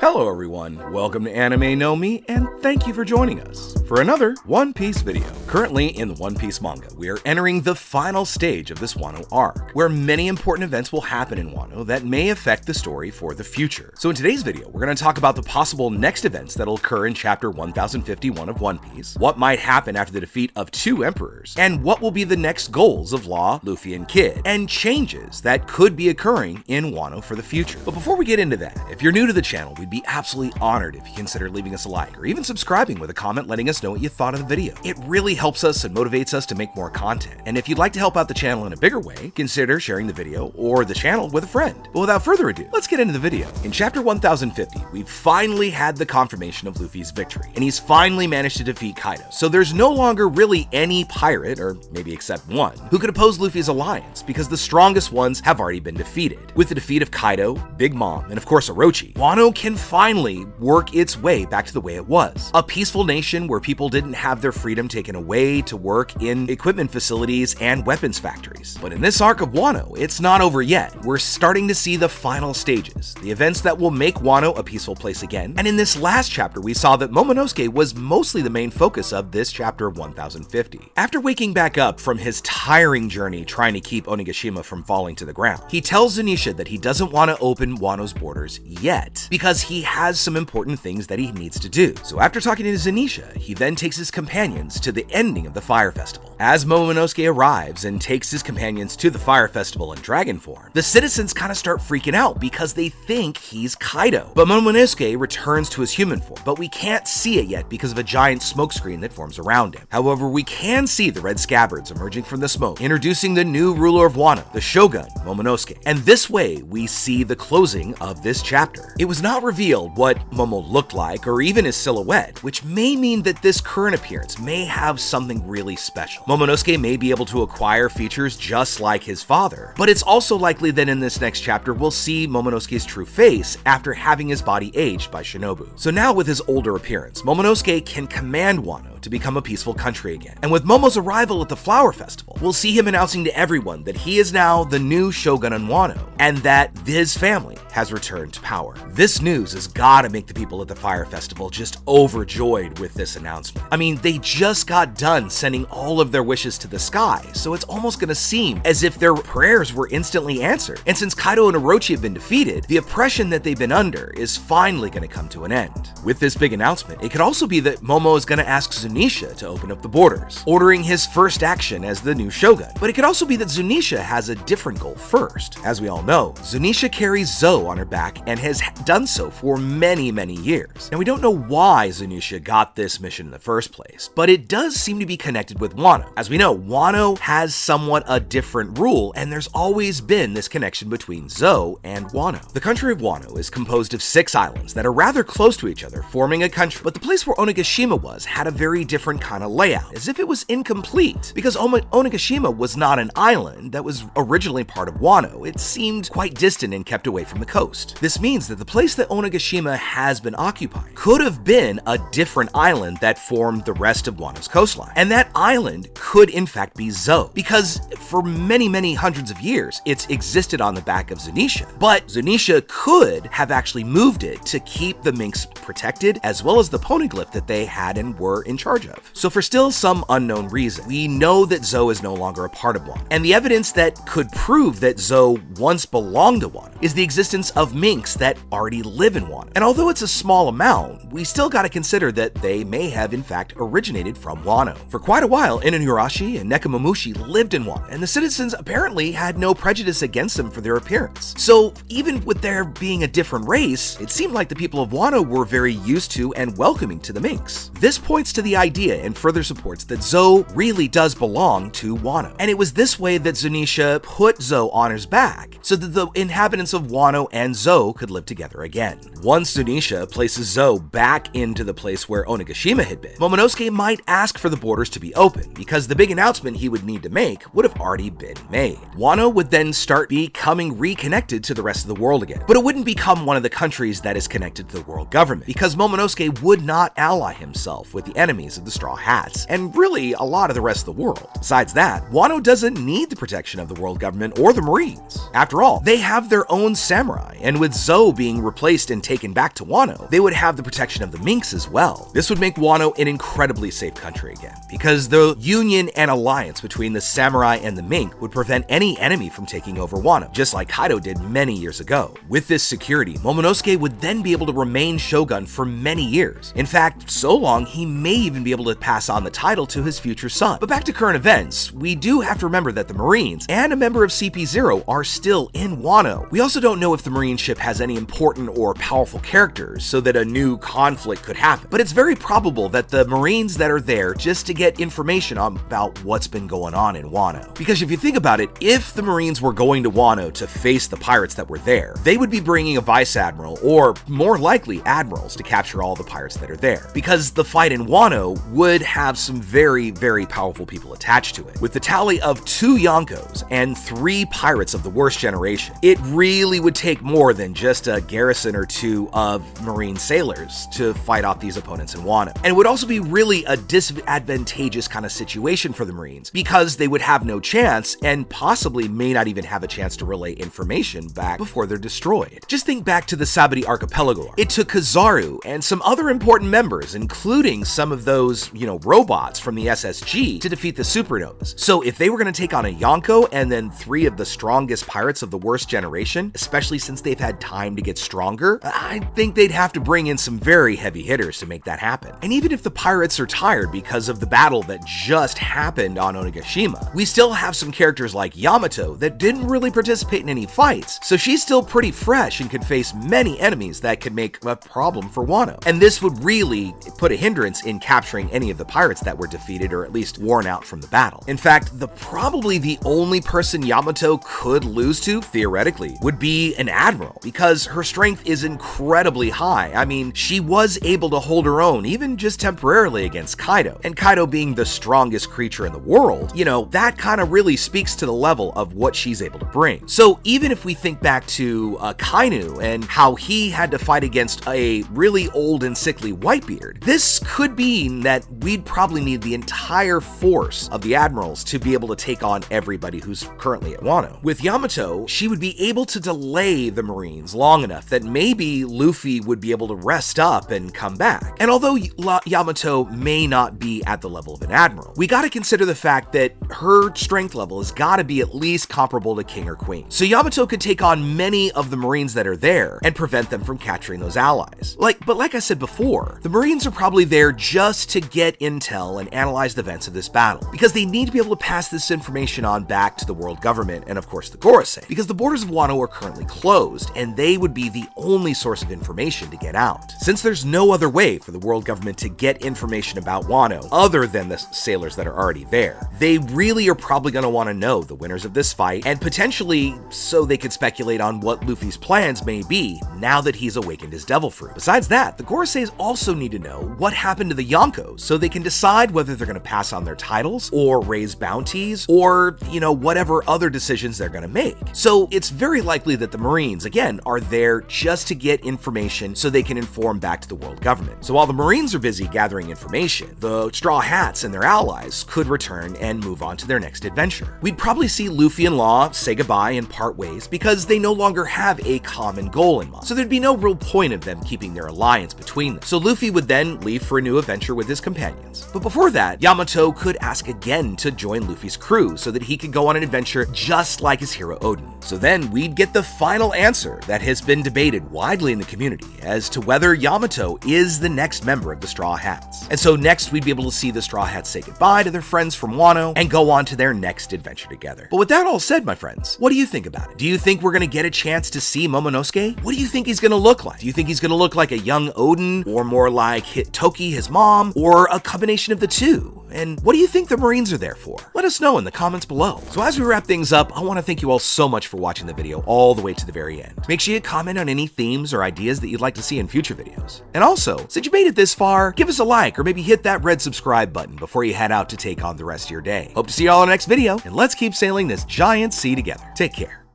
Hello everyone, welcome to Anime No Mi, and thank you for joining us for another One Piece video. Currently in the One Piece manga, we are entering the final stage of this Wano arc, where many important events will happen in Wano that may affect the story for the future. So in today's video, we're going to talk about the possible next events that'll occur in chapter 1051 of One Piece, what might happen after the defeat of two emperors, and what will be the next goals of Law, Luffy, and Kid, and changes that could be occurring in Wano for the future. But before we get into that, if you're new to the channel, we'd be absolutely honored if you consider leaving us a like or even subscribing with a comment letting us know what you thought of the video. It really helps us and motivates us to make more content. And if you'd like to help out the channel in a bigger way, consider sharing the video or the channel with a friend. But without further ado, let's get into the video. In chapter 1050, we've finally had the confirmation of Luffy's victory, and he's finally managed to defeat Kaido. So there's no longer really any pirate, or maybe except one, who could oppose Luffy's alliance, because the strongest ones have already been defeated. With the defeat of Kaido, Big Mom, and of course Orochi, Wano can finally work its way back to the way it was. A peaceful nation where people didn't have their freedom taken away to work in equipment facilities and weapons factories. But in this arc of Wano, it's not over yet. We're starting to see the final stages, the events that will make Wano a peaceful place again. And in this last chapter, we saw that Momonosuke was mostly the main focus of this chapter of 1050. After waking back up from his tiring journey trying to keep Onigashima from falling to the ground, he tells Zunisha that he doesn't want to open Wano's borders yet, because he has some important things that he needs to do. So after talking to Zunisha, he then takes his companions to the ending of the Fire Festival. As Momonosuke arrives and takes his companions to the Fire Festival in dragon form, the citizens kind of start freaking out because they think he's Kaido. But Momonosuke returns to his human form, but we can't see it yet because of a giant smoke screen that forms around him. However, we can see the red scabbards emerging from the smoke, introducing the new ruler of Wano, the Shogun, Momonosuke. And this way, we see the closing of this chapter. It was not revealed what Momo looked like or even his silhouette, which may mean that this current appearance may have something really special. Momonosuke may be able to acquire features just like his father, but it's also likely that in this next chapter we'll see Momonosuke's true face after having his body aged by Shinobu. So now with his older appearance, Momonosuke can command Wano to become a peaceful country again. And with Momo's arrival at the Flower Festival, we'll see him announcing to everyone that he is now the new Shogun in Wano, and that his family has returned to power. This news has gotta make the people at the Fire Festival just overjoyed with this announcement. I mean, they just got done sending all of their wishes to the sky, so it's almost gonna seem as if their prayers were instantly answered. And since Kaido and Orochi have been defeated, the oppression that they've been under is finally gonna come to an end. With this big announcement, it could also be that Momo is gonna ask Zunisha to open up the borders, ordering his first action as the new Shogun. But it could also be that Zunisha has a different goal first. As we all know, Zunisha carries Zou on her back and has done so for many years. Now we don't know why Zunisha got this mission in the first place, but it does seem to be connected with Wano. As we know, Wano has somewhat a different rule, and there's always been this connection between Zou and Wano. The country of Wano is composed of 6 islands that are rather close to each other, forming a country, but the place where Onigashima was had a very different kind of layout, as if it was incomplete, because Onigashima was not an island that was originally part of Wano. It seemed quite distant and kept away from the coast. This means that the place that Onigashima has been occupying could have been a different island that formed the rest of Wano's coastline. And that island could in fact be Zou, because for many hundreds of years, it's existed on the back of Zunisha. But Zunisha could have actually moved it to keep the minks protected, as well as the poneglyph that they had and were in charge of. So for still some unknown reason, we know that Zou is no longer a part of Wano. And the evidence that could prove that Zou once belonged to Wano is the existence of minks that already live in Wano. And although it's a small amount, we still gotta consider that they may have in fact originated from Wano. For quite a while, Inuyarashi and Nekomamushi lived in Wano, and the citizens apparently had no prejudice against them for their appearance. So even with there being a different race, it seemed like the people of Wano were very used to and welcoming to the minks. This points to the idea and further supports that Zou really does belong to Wano. And it was this way that Zunisha put Zou on his back, so that the inhabitants of Wano and Zou could live together again. Once Zunisha places Zou back into the place where Onigashima had been, Momonosuke might ask for the borders to be open, because the big announcement he would need to make would have already been made. Wano would then start becoming reconnected to the rest of the world again, but it wouldn't become one of the countries that is connected to the world government, because Momonosuke would not ally himself with the enemy armies of the Straw Hats, and really a lot of the rest of the world. Besides that, Wano doesn't need the protection of the world government or the Marines. After all, they have their own samurai, and with Zou being replaced and taken back to Wano, they would have the protection of the Minks as well. This would make Wano an incredibly safe country again, because the union and alliance between the samurai and the Mink would prevent any enemy from taking over Wano, just like Kaido did many years ago. With this security, Momonosuke would then be able to remain shogun for many years. In fact, so long he may even be able to pass on the title to his future son. But back to current events, we do have to remember that the Marines and a member of CP0 are still in Wano. We also don't know if the Marine ship has any important or powerful characters so that a new conflict could happen. But it's very probable that the Marines that are there just to get information about what's been going on in Wano. Because if you think about it, if the Marines were going to Wano to face the pirates that were there, they would be bringing a vice admiral, or more likely admirals, to capture all the pirates that are there. Because the fight in Wano would have some very, very powerful people attached to it. With the tally of 2 Yonkos and 3 pirates of the worst generation, it really would take more than just a garrison or 2 of Marine sailors to fight off these opponents in Wano. And it would also be really a disadvantageous kind of situation for the Marines, because they would have no chance and possibly may not even have a chance to relay information back before they're destroyed. Just think back to the Sabati Archipelago. It took Kizaru and some other important members, including some of those, robots from the SSG, to defeat the Supernovas. So if they were going to take on a Yonko and then 3 of the strongest pirates of the worst generation, especially since they've had time to get stronger, I think they'd have to bring in some very heavy hitters to make that happen. And even if the pirates are tired because of the battle that just happened on Onigashima, we still have some characters like Yamato that didn't really participate in any fights, so she's still pretty fresh and could face many enemies that could make a problem for Wano. And this would really put a hindrance in capturing any of the pirates that were defeated or at least worn out from the battle. In fact, probably the only person Yamato could lose to, theoretically, would be an admiral, because her strength is incredibly high. I mean, she was able to hold her own, even just temporarily, against Kaido. And Kaido being the strongest creature in the world, that kind of really speaks to the level of what she's able to bring. So even if we think back to Kainu and how he had to fight against a really old and sickly Whitebeard, this could mean that we'd probably need the entire force of the admirals to be able to take on everybody who's currently at Wano. With Yamato, she would be able to delay the Marines long enough that maybe Luffy would be able to rest up and come back. And although Yamato may not be at the level of an admiral, we gotta consider the fact that her strength level has gotta be at least comparable to King or Queen. So Yamato could take on many of the Marines that are there and prevent them from capturing those allies. But like I said before, the Marines are probably there just to get intel and analyze the events of this battle, because they need to be able to pass this information on back to the world government and of course the Gorosei, because the borders of Wano are currently closed and they would be the only source of information to get out. Since there's no other way for the world government to get information about Wano other than the sailors that are already there, they really are probably going to want to know the winners of this fight, and potentially so they could speculate on what Luffy's plans may be now that he's awakened his devil fruit. Besides that, the Goroseis also need to know what happened to the Yonkos so they can decide whether they're going to pass on their titles or raise bounties or, whatever other decisions they're going to make. So it's very likely that the Marines, again, are there just to get information so they can inform back to the world government. So while the Marines are busy gathering information, the Straw Hats and their allies could return and move on to their next adventure. We'd probably see Luffy and Law say goodbye and part ways because they no longer have a common goal in mind. So there'd be no real point of them keeping their alliance between them. So Luffy would then leave for a new adventure with his companions. But before that, Yamato could ask again to join Luffy's crew so that he could go on an adventure just like his hero Odin. So then we'd get the final answer that has been debated widely in the community as to whether Yamato is the next member of the Straw Hats. And so next we'd be able to see the Straw Hats say goodbye to their friends from Wano and go on to their next adventure together. But with that all said, my friends, what do you think about it? Do you think we're going to get a chance to see Momonosuke? What do you think he's going to look like? Do you think he's going to look like a young Odin, or more like Toki, his mom, or a combination of the two? And what do you think the Marines are there for? Let us know in the comments below. So as we wrap things up, I want to thank you all so much for watching the video all the way to the very end. Make sure you comment on any themes or ideas that you'd like to see in future videos. And also, since you made it this far, give us a like or maybe hit that red subscribe button before you head out to take on the rest of your day. Hope to see you all in the next video, and let's keep sailing this giant sea together. Take care.